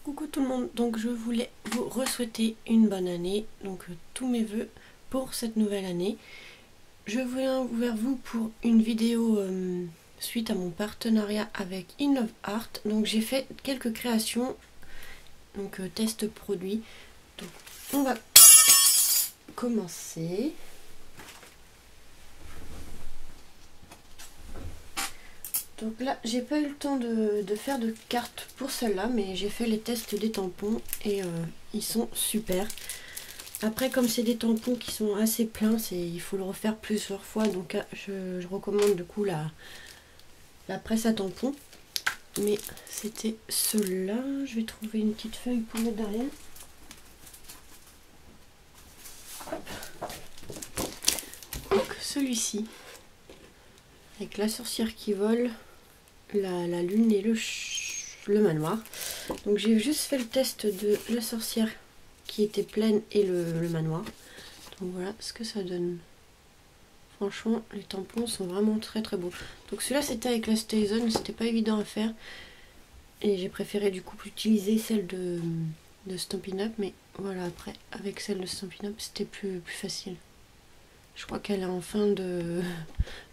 Coucou tout le monde, donc je voulais vous re-souhaiter une bonne année, donc tous mes vœux pour cette nouvelle année. Je viens vers vous pour une vidéo suite à mon partenariat avec In Love Art. Donc j'ai fait quelques créations, donc test produit. Donc on va commencer. Donc là, j'ai pas eu le temps de faire de cartes pour celle-là, mais j'ai fait les tests des tampons et ils sont super. Après, comme c'est des tampons qui sont assez pleins, il faut le refaire plusieurs fois. Donc je recommande du coup la presse à tampons. Mais c'était ceux-là. Je vais trouver une petite feuille pour mettre derrière. Donc celui-ci, avec la sorcière qui vole, la lune et le manoir. Donc j'ai juste fait le test de la sorcière qui était pleine et le manoir. Donc voilà ce que ça donne. Franchement, les tampons sont vraiment très très beaux. Donc celui-là c'était avec la Stay Zone, c'était pas évident à faire. Et j'ai préféré du coup utiliser celle de Stampin' Up. Mais voilà, après avec celle de Stampin' Up c'était plus facile. Je crois qu'elle est en fin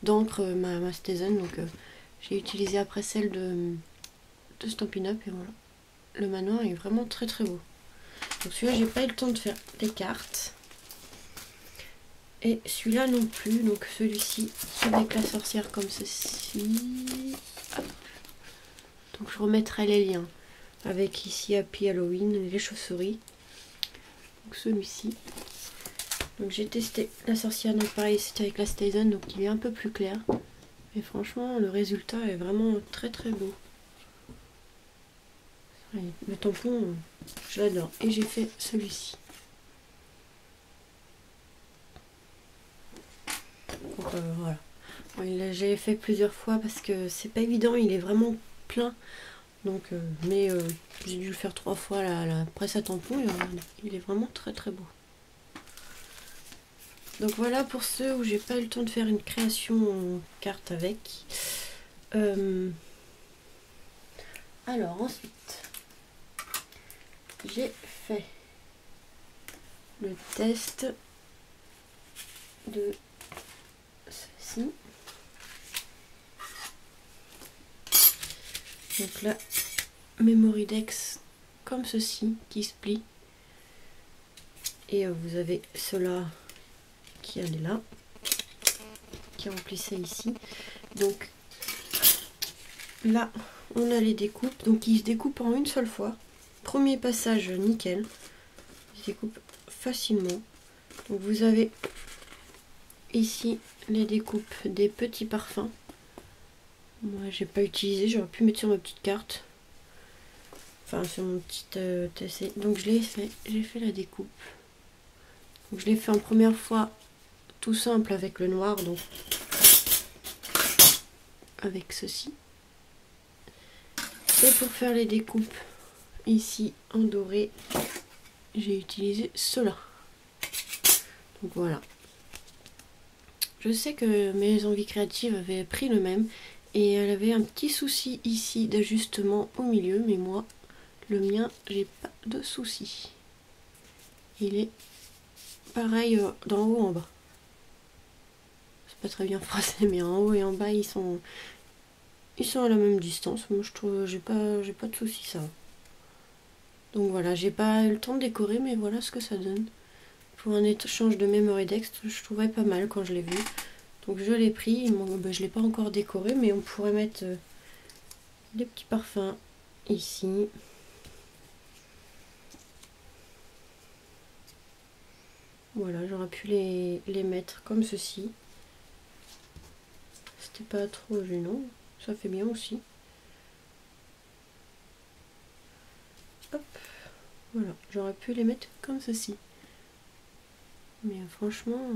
d'encre ma Stay Zone. Donc j'ai utilisé après celle de Stampin' Up et voilà. Le manoir est vraiment très très beau. Donc celui-là j'ai pas eu le temps de faire des cartes. Et celui-là non plus. Donc celui-ci avec la sorcière comme ceci. Hop. Donc je remettrai les liens. Avec ici Happy Halloween, les chauves-souris. Donc celui-ci. Donc j'ai testé la sorcière, donc pareil c'était avec la Stay Zone, donc il est un peu plus clair. Et franchement le résultat est vraiment très très beau. Le tampon, je l'adore. Et j'ai fait celui-ci. Donc voilà. Bon, j'ai fait plusieurs fois parce que c'est pas évident, il est vraiment plein. Donc, mais j'ai dû le faire 3 fois la presse à tampon. Et il est vraiment très très beau. Donc voilà pour ceux où j'ai pas eu le temps de faire une création en carte avec. Alors ensuite, j'ai fait le test de ceci. Donc là, Memory Dex comme ceci qui se plie. Et vous avez cela qui allait là, qui remplissait ici. Donc là, on a les découpes. Donc ils se découpent en une seule fois. Premier passage nickel. Ils se découpent facilement. Donc vous avez ici les découpes des petits parfums. Moi j'ai pas utilisé, j'aurais pu mettre sur ma petite carte. Enfin sur mon petit TC. Donc je l'ai fait, j'ai fait la découpe. Donc je l'ai fait en première fois tout simple avec le noir, donc avec ceci. Et pour faire les découpes ici en doré, j'ai utilisé cela. Donc voilà. Je sais que mes envies créatives avaient pris le même et elle avait un petit souci ici d'ajustement au milieu, mais moi, le mien, j'ai pas de souci. Il est pareil d'en haut en bas. C'est pas très bien français, mais en haut et en bas, ils sont à la même distance. Moi, je trouve, j'ai pas de souci, ça. Donc voilà, j'ai pas eu le temps de décorer, mais voilà ce que ça donne. Pour un échange de Memory Dex, je trouvais pas mal quand je l'ai vu. Donc je l'ai pris, je l'ai pas encore décoré, mais on pourrait mettre des petits parfums ici. Voilà, j'aurais pu les mettre comme ceci. C'était pas trop gênant, ça fait bien aussi. Hop, voilà, j'aurais pu les mettre comme ceci. Mais franchement,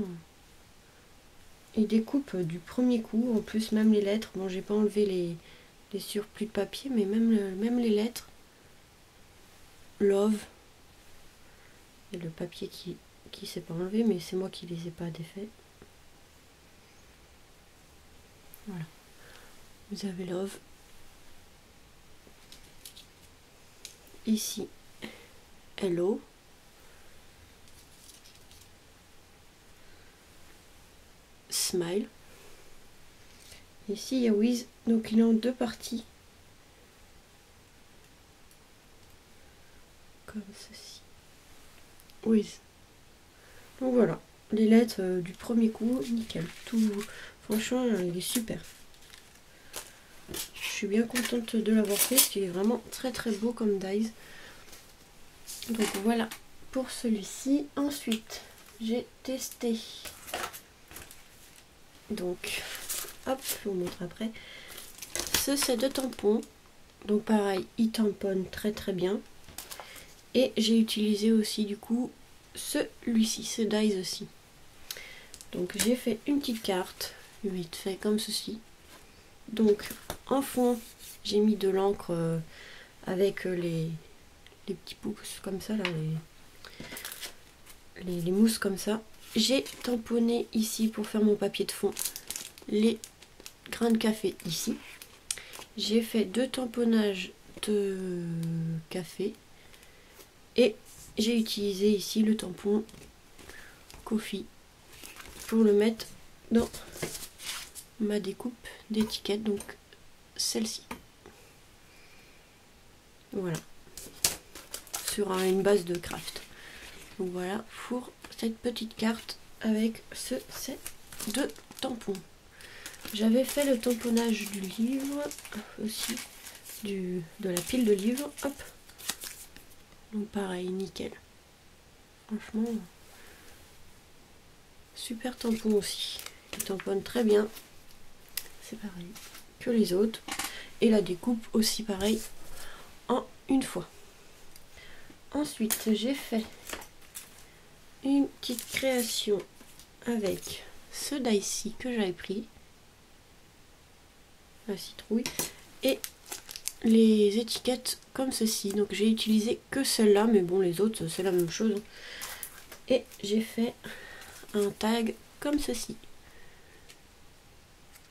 ils découpent du premier coup. En plus, même les lettres, bon, j'ai pas enlevé les surplus de papier, mais même les lettres, Love, et le papier qui s'est pas enlevé, mais c'est moi qui les ai pas défaits. Voilà, vous avez Love. ici Hello. Smile. Ici il y a With, donc il est en deux parties. Comme ceci. With. Donc voilà, les lettres du premier coup, nickel. Tout, franchement, il est super. Je suis bien contente de l'avoir fait, parce qu'il est vraiment très très beau comme dies. Donc voilà pour celui-ci. Ensuite, j'ai testé. Donc, hop, je vous montre après. Ce set de tampons. Donc pareil, il tamponne très très bien. Et j'ai utilisé aussi du coup celui-ci, ce dies aussi. Donc j'ai fait une petite carte, vite fait comme ceci. Donc en fond, j'ai mis de l'encre avec les petits pouces comme ça, là, les mousses comme ça. J'ai tamponné ici pour faire mon papier de fond les grains de café ici. J'ai fait 2 tamponnages de café et j'ai utilisé ici le tampon Coffee pour le mettre dans ma découpe d'étiquette, donc celle-ci. Voilà, sur une base de craft. Donc voilà pour cette petite carte avec ce set de tampons. J'avais fait le tamponnage du livre aussi, de la pile de livres. Hop. Donc pareil, nickel. Franchement, super tampon aussi. Il tamponne très bien. C'est pareil que les autres. Et la découpe aussi pareil en une fois. Ensuite, j'ai fait une petite création avec ce die-ci que j'avais pris. La citrouille. Et les étiquettes comme ceci. Donc j'ai utilisé que celle-là, mais bon, les autres, c'est la même chose. Et j'ai fait un tag comme ceci.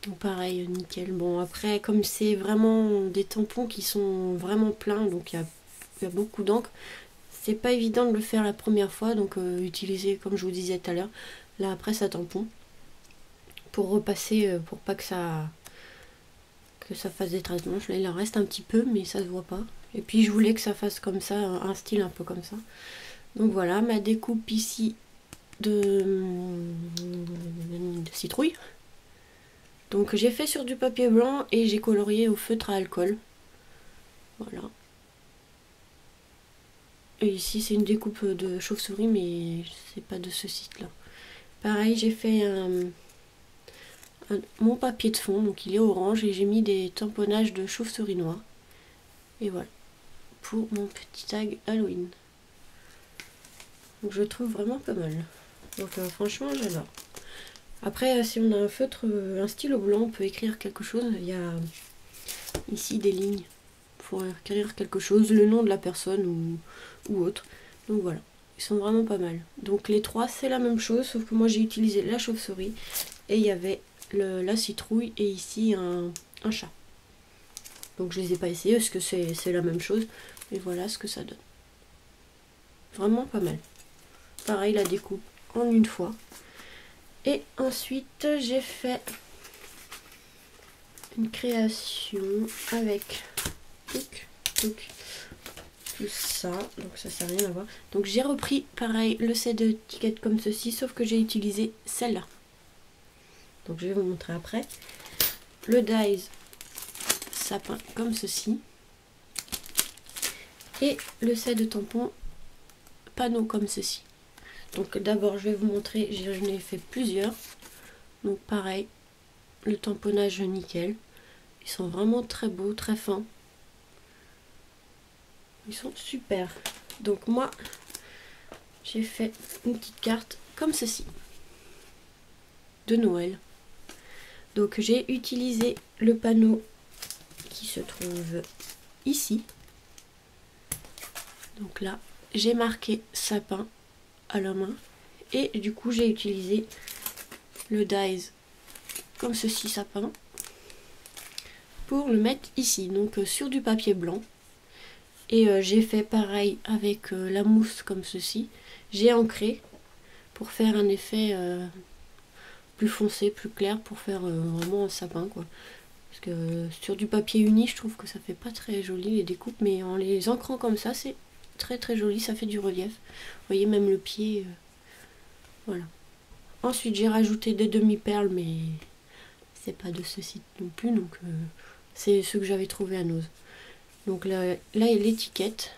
Donc pareil, nickel. Bon, après, comme c'est vraiment des tampons qui sont vraiment pleins, donc il y a beaucoup d'encre, c'est pas évident de le faire la première fois. Donc utiliser, comme je vous disais tout à l'heure, là après ça tampon. Pour repasser, pour pas que ça fasse des traces blanches. Là il en reste un petit peu, mais ça se voit pas. Et puis je voulais que ça fasse comme ça, un style un peu comme ça. Donc voilà, ma découpe ici de citrouille. Donc j'ai fait sur du papier blanc et j'ai colorié au feutre à alcool. Voilà. Et ici c'est une découpe de chauve-souris, mais c'est pas de ce site là. Pareil, j'ai fait mon papier de fond, donc il est orange, et j'ai mis des tamponnages de chauve-souris noire. Et voilà, pour mon petit tag Halloween. Donc je trouve vraiment pas mal. Donc franchement j'adore. Après, si on a un feutre, un stylo blanc, on peut écrire quelque chose. Il y a ici des lignes pour écrire quelque chose, le nom de la personne ou autre. Donc voilà, ils sont vraiment pas mal. Donc les trois c'est la même chose, sauf que moi j'ai utilisé la chauve-souris et il y avait la citrouille et ici un chat. Donc je les ai pas essayés parce que c'est la même chose, mais voilà ce que ça donne. Vraiment pas mal. Pareil, la découpe en une fois. Et ensuite j'ai fait une création avec tout ça, donc ça sert à rien à voir. Donc j'ai repris pareil le set d'étiquettes comme ceci, sauf que j'ai utilisé celle-là. Donc je vais vous montrer après. Le dies sapin comme ceci. Et le set de tampons panneau comme ceci. Donc d'abord je vais vous montrer, j'en ai fait plusieurs. Donc pareil, le tamponnage nickel. Ils sont vraiment très beaux, très fins. Ils sont super. Donc moi, j'ai fait une petite carte comme ceci. De Noël. Donc j'ai utilisé le panneau qui se trouve ici. Donc là, j'ai marqué sapin à la main. Et du coup, j'ai utilisé le dies comme ceci, sapin, pour le mettre ici. Donc sur du papier blanc. Et j'ai fait pareil avec la mousse comme ceci. J'ai ancré pour faire un effet plus foncé, plus clair, pour faire vraiment un sapin quoi. Parce que sur du papier uni, je trouve que ça fait pas très joli les découpes, mais en les ancrant comme ça, c'est très très joli, ça fait du relief. Vous voyez même le pied, voilà. Ensuite j'ai rajouté des demi-perles, mais c'est pas de ce site non plus, donc c'est ce que j'avais trouvé à Nose. Donc là il y a l'étiquette.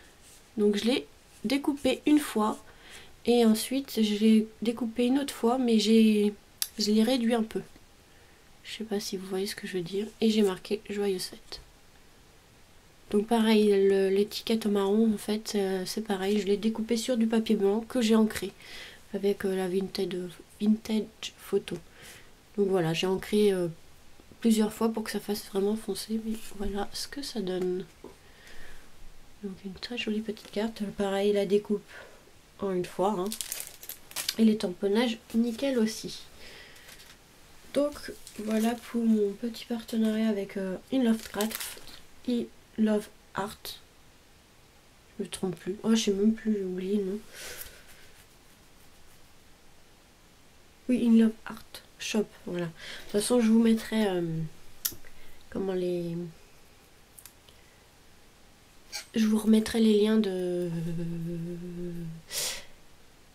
Donc je l'ai découpé une fois et ensuite je l'ai découpé une autre fois, mais je l'ai réduit un peu. Je sais pas si vous voyez ce que je veux dire. Et j'ai marqué joyeuse fête. Donc pareil, l'étiquette marron en fait c'est pareil, je l'ai découpé sur du papier blanc que j'ai ancré avec la vintage photo. Donc voilà, j'ai ancré plusieurs fois pour que ça fasse vraiment foncé, mais voilà ce que ça donne. Donc une très jolie petite carte, pareil la découpe en une fois, hein. Et les tamponnages nickel aussi. Donc voilà pour mon petit partenariat avec In Love Craft et Love Art. Je me trompe plus. Oh, je sais même plus, j'ai oublié le nom. Oui, In Love Art Shop, voilà. De toute façon, je vous mettrai comment les... Je vous remettrai les liens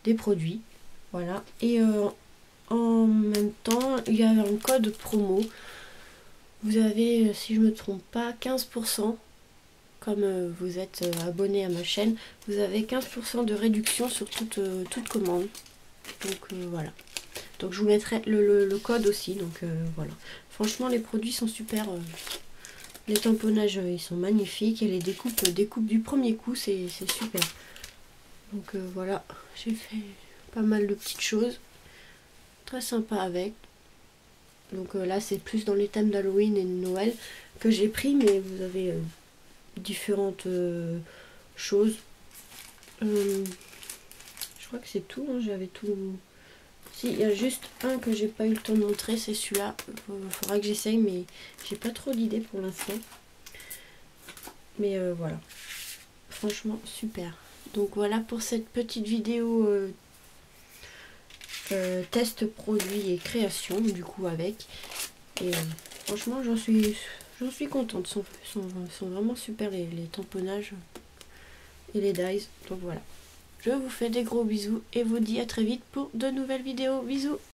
des produits. Voilà. Et en même temps, il y a un code promo. Vous avez, si je me trompe pas, 15%. Comme vous êtes abonné à ma chaîne, vous avez 15% de réduction sur toute commande. Donc voilà. Donc je vous mettrai le code aussi. Donc voilà. Franchement, les produits sont super. Les tamponnages, ils sont magnifiques. Et les découpes du premier coup, c'est super. Donc voilà. J'ai fait pas mal de petites choses. Très sympa avec. Donc là, c'est plus dans les thèmes d'Halloween et de Noël que j'ai pris. Mais vous avez différentes choses. Je crois que c'est tout. Hein. J'avais tout... Si, il y a juste un que j'ai pas eu le temps de montrer, c'est celui-là. Il faudra que j'essaye, mais j'ai pas trop d'idées pour l'instant. Mais voilà. Franchement, super. Donc voilà pour cette petite vidéo test produit et création, du coup, avec. Et franchement, j'en suis contente. Sont vraiment super les tamponnages et les dies. Donc voilà. Je vous fais des gros bisous et vous dis à très vite pour de nouvelles vidéos. Bisous!